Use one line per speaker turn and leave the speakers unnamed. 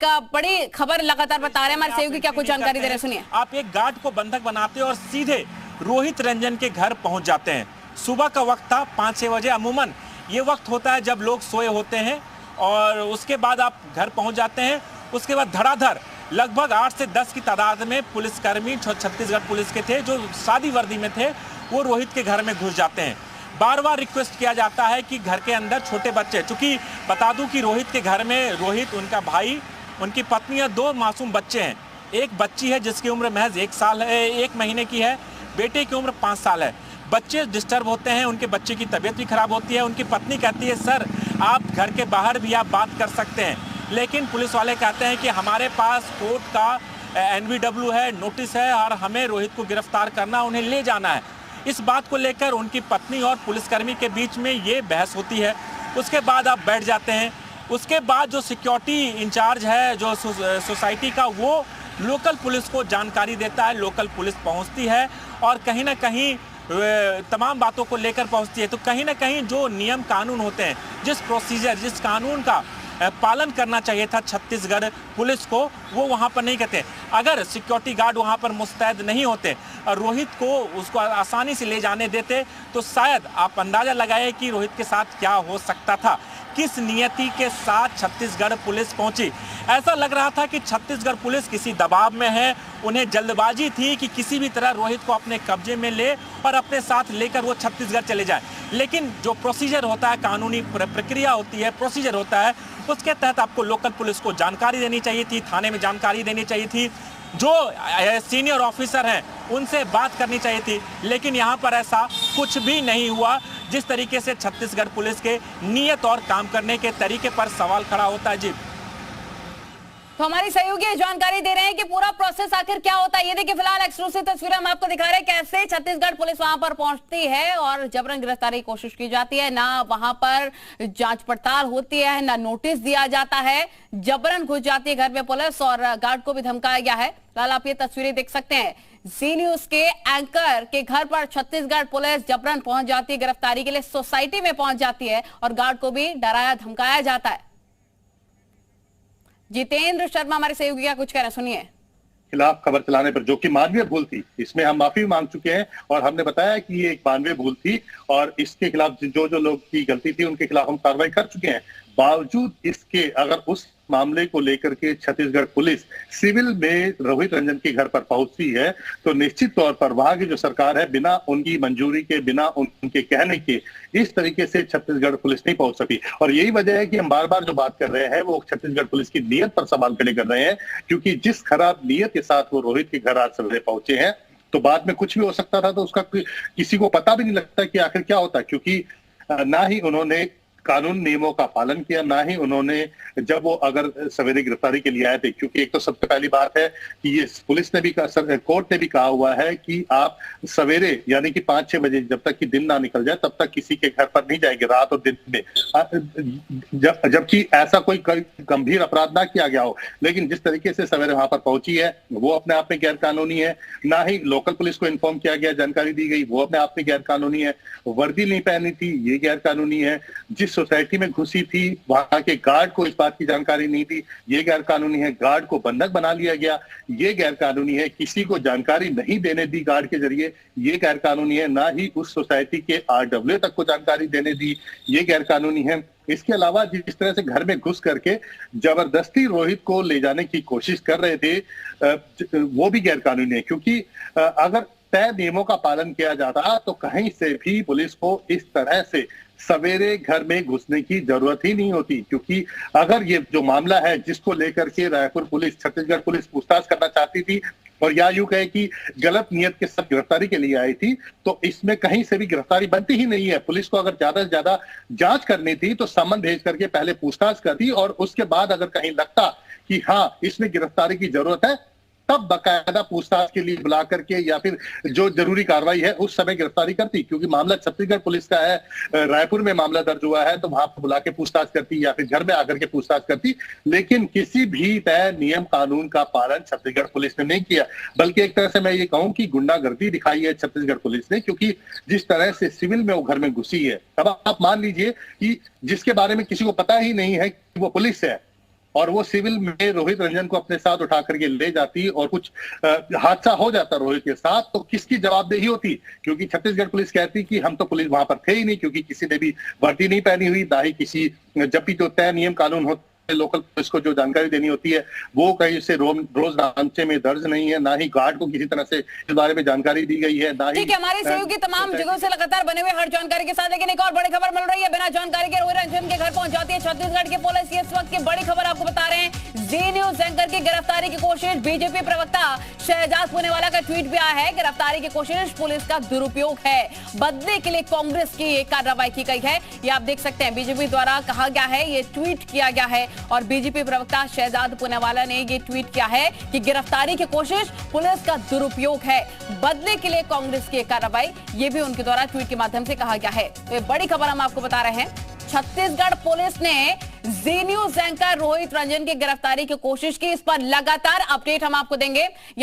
का बड़ी खबर लगातार बता रहे हैं हमारे सहयोगी, क्या कुछ जानकारी दे रहे हैं, सुनिए।
आप एक गार्ड को बंधक बनाते हैं और सीधे रोहित रंजन के घर पहुंच जाते हैं। सुबह का वक्त था 5-6 बजे, अमूमन ये वक्त होता है जब लोग सोए होते हैं, और उसके बाद आप घर पहुंच जाते हैं। उसके बाद धड़ाधड़ लगभग 8 से 10 की तादाद में पुलिसकर्मी छत्तीसगढ़ पुलिस के थे जो सादी वर्दी में थे, वो रोहित के घर में घुस जाते हैं। बार बार रिक्वेस्ट किया जाता है कि घर के अंदर छोटे बच्चे, चूंकि बता दूं कि रोहित के घर में रोहित, उनका भाई, उनकी पत्नी और 2 मासूम बच्चे हैं। एक बच्ची है जिसकी उम्र महज 1 साल है, 1 महीने की है। बेटे की उम्र 5 साल है। बच्चे डिस्टर्ब होते हैं, उनके बच्चे की तबीयत भी खराब होती है। उनकी पत्नी कहती है सर आप घर के बाहर भी आप बात कर सकते हैं, लेकिन पुलिस वाले कहते हैं कि हमारे पास कोर्ट का NVW है, नोटिस है, और हमें रोहित को गिरफ्तार करना, उन्हें ले जाना है। इस बात को लेकर उनकी पत्नी और पुलिसकर्मी के बीच में ये बहस होती है। उसके बाद आप बैठ जाते हैं। उसके बाद जो सिक्योरिटी इंचार्ज है जो सोसाइटी का, वो लोकल पुलिस को जानकारी देता है। लोकल पुलिस पहुंचती है और कहीं ना कहीं तमाम बातों को लेकर पहुंचती है। तो कहीं ना कहीं जो नियम कानून होते हैं, जिस प्रोसीजर, जिस कानून का पालन करना चाहिए था छत्तीसगढ़ पुलिस को, वो वहाँ पर नहीं करते। अगर सिक्योरिटी गार्ड वहाँ पर मुस्तैद नहीं होते और रोहित को उसको आसानी से ले जाने देते, तो शायद आप अंदाजा लगाए कि रोहित के साथ क्या हो सकता था। किस नियति के साथ छत्तीसगढ़ पुलिस पहुंची। ऐसा लग रहा था कि छत्तीसगढ़ पुलिस किसी दबाव में है, उन्हें जल्दबाजी थी कि किसी भी तरह रोहित को अपने कब्जे में ले और अपने साथ लेकर वो छत्तीसगढ़ चले जाए। लेकिन जो प्रोसीजर होता है, कानूनी प्रक्रिया होती है, प्रोसीजर होता है, उसके तहत आपको लोकल पुलिस को जानकारी देनी चाहिए थी, थाने में जानकारी देनी चाहिए थी, जो सीनियर ऑफिसर हैं उनसे बात करनी चाहिए थी। लेकिन यहाँ पर ऐसा कुछ भी नहीं हुआ। जिस तरीके से छत्तीसगढ़ पुलिस के नियत और काम करने के तरीके पर सवाल खड़ा होता है। जी,
तो हमारी सहयोगी जानकारी दे रहे हैं कि पूरा प्रोसेस आखिर क्या होता है। ये देखिए, फिलहाल एक्सक्लूसिव तस्वीरें हम आपको दिखा रहे हैं कैसे छत्तीसगढ़ पुलिस वहां पर पहुंचती है और जबरन गिरफ्तारी की कोशिश की जाती है। ना वहां पर जांच पड़ताल होती है, ना नोटिस दिया जाता है, जबरन घुस जाती है घर में पुलिस और गार्ड को भी धमकाया गया है। फिलहाल आप ये तस्वीरें देख सकते हैं, जी न्यूज के एंकर के घर पर छत्तीसगढ़ पुलिस जबरन पहुंच जाती है, गिरफ्तारी के लिए सोसाइटी में पहुंच जाती है और गार्ड को भी डराया धमकाया जाता है। जितेंद्र शर्मा हमारे सहयोगी का कुछ कह रहे हैं, सुनिए।
खिलाफ खबर चलाने पर, जो कि मानवीय भूल थी, इसमें हम माफी मांग चुके हैं और हमने बताया कि ये एक मानवीय भूल थी और इसके खिलाफ जो लोग की गलती थी उनके खिलाफ हम कार्रवाई कर चुके हैं। बावजूद इसके अगर उस मामले को लेकर के छत्तीसगढ़ पुलिस सिविल में रोहित रंजन के घर पर पहुंचती है, तो निश्चित तौर पर वहां की जो सरकार है, बिना उनकी मंजूरी के, बिना उनके कहने के, इस तरीके से छत्तीसगढ़ पुलिस नहीं पहुंच सकी। और यही वजह है कि हम बार बार जो बात कर रहे हैं वो छत्तीसगढ़ पुलिस की नीयत पर सवाल खड़े कर रहे हैं, क्योंकि जिस खराब नीयत के साथ वो रोहित के घर आज सवेरे पहुंचे हैं, तो बाद में कुछ भी हो सकता था। तो उसका किसी को पता भी नहीं लगता कि आखिर क्या होता है, क्योंकि ना ही उन्होंने कानून नियमों का पालन किया, ना ही उन्होंने, जब वो अगर सवेरे गिरफ्तारी के लिए आए थे, क्योंकि एक तो सबसे पहली बात है कि ये पुलिस ने भी कहा, कोर्ट ने भी कहा हुआ है कि आप सवेरे यानी कि 5-6 बजे जब तक कि दिन ना निकल जाए तब तक किसी के घर पर नहीं जाएंगे, रात और दिन में, जबकि ऐसा कोई गंभीर अपराध ना किया गया हो। लेकिन जिस तरीके से सवेरे वहां पर पहुंची है वो अपने आप में गैर कानूनी है। ना ही लोकल पुलिस को इन्फॉर्म किया गया, जानकारी दी गई, वो अपने आप में गैर कानूनी है। वर्दी नहीं पहनी थी, ये गैर कानूनी है। जिस सोसाइटी में घुसी थी वहां के गार्ड को इस बात की जानकारी नहीं थी, ये गैर कानूनी है। गार्ड को बंधक बना लिया गया, ये गैर कानूनी है। किसी को जानकारी नहीं देने दी गार्ड के जरिए, ये गैर कानूनी है। ना ही उस सोसाइटी के RW तक को जानकारी देने दी, ये गैर कानूनी है। इसके अलावा जिस तरह से घर में घुस करके जबरदस्ती रोहित को ले जाने की कोशिश कर रहे थे, वो भी गैर कानूनी है। क्योंकि अगर तय नियमों का पालन किया जाता तो कहीं से भी पुलिस को इस तरह से सवेरे घर में घुसने की जरूरत ही नहीं होती। क्योंकि अगर ये जो मामला है जिसको लेकर के रायपुर पुलिस, छत्तीसगढ़ पुलिस पूछताछ करना चाहती थी और या यूं कहे कि गलत नियत के साथ गिरफ्तारी के लिए आई थी, तो इसमें कहीं से भी गिरफ्तारी बनती ही नहीं है। पुलिस को अगर ज्यादा से ज्यादा जांच करनी थी तो समन भेज करके पहले पूछताछ करती और उसके बाद अगर कहीं लगता कि हाँ इसमें गिरफ्तारी की जरूरत है, तब बकायदा पूछताछ के लिए बुला करके या फिर जो जरूरी कार्रवाई है उस समय गिरफ्तारी करती। क्योंकि मामला छत्तीसगढ़ पुलिस का है, रायपुर में मामला दर्ज हुआ है, तो वहां पर बुला के पूछताछ करती या फिर घर में आकर के पूछताछ करती। लेकिन किसी भी तय नियम कानून का पालन छत्तीसगढ़ पुलिस ने नहीं किया, बल्कि एक तरह से मैं ये कहूं कि गुंडागर्दी दिखाई है छत्तीसगढ़ पुलिस ने। क्योंकि जिस तरह से सिविल में वो घर में घुसी है, अब आप मान लीजिए कि जिसके बारे में किसी को पता ही नहीं है कि वो पुलिस है और वो सिविल में रोहित रंजन को अपने साथ उठा करके ले जाती और कुछ हादसा हो जाता रोहित के साथ, तो किसकी जवाबदेही होती? क्योंकि छत्तीसगढ़ पुलिस कहती कि हम तो पुलिस वहां पर थे ही नहीं, क्योंकि किसी ने भी वर्दी नहीं पहनी हुई, ना ही किसी, जब भी जो तय नियम कानून होते लोकल पुलिस को जो जानकारी देनी होती है वो कहीं से रोज ढांचे में दर्ज नहीं है, ना ही गार्ड को किसी तरह से इस बारे में जानकारी दी गई है, ना ही।
ठीक है, हमारी सहयोगी तमाम जगहों से लगातार बने हुए हर जानकारी के साथ, लेकिन एक और बड़ी खबर मिल रही है, बिना जानकारी के रोहित रंजन के घर पहुंच जाती है छत्तीसगढ़ की पुलिस। इस वक्त की बड़ी खबर आपको बता रहे हैं, जी न्यूज एंकर की गिरफ्तारी की कोशिश। बीजेपी प्रवक्ता शहजाद पूनेवाला का ट्वीट भी आया है, गिरफ्तारी की कोशिश पुलिस का दुरुपयोग है, बदले के लिए कांग्रेस की ये कार्रवाई की गई है। ये आप देख सकते हैं, बीजेपी द्वारा कहा गया है, ये ट्वीट किया गया है और बीजेपी प्रवक्ता शहजाद पूनेवाला ने ये ट्वीट किया है कि गिरफ्तारी की कोशिश पुलिस का दुरुपयोग है, बदले के लिए कांग्रेस की कार्रवाई, ये भी उनके द्वारा ट्वीट के माध्यम से कहा गया है। तो ये बड़ी खबर हम आपको बता रहे हैं, छत्तीसगढ़ पुलिस ने जी न्यूज एंकर रोहित रंजन की गिरफ्तारी की कोशिश की। इस पर लगातार अपडेट हम आपको देंगे।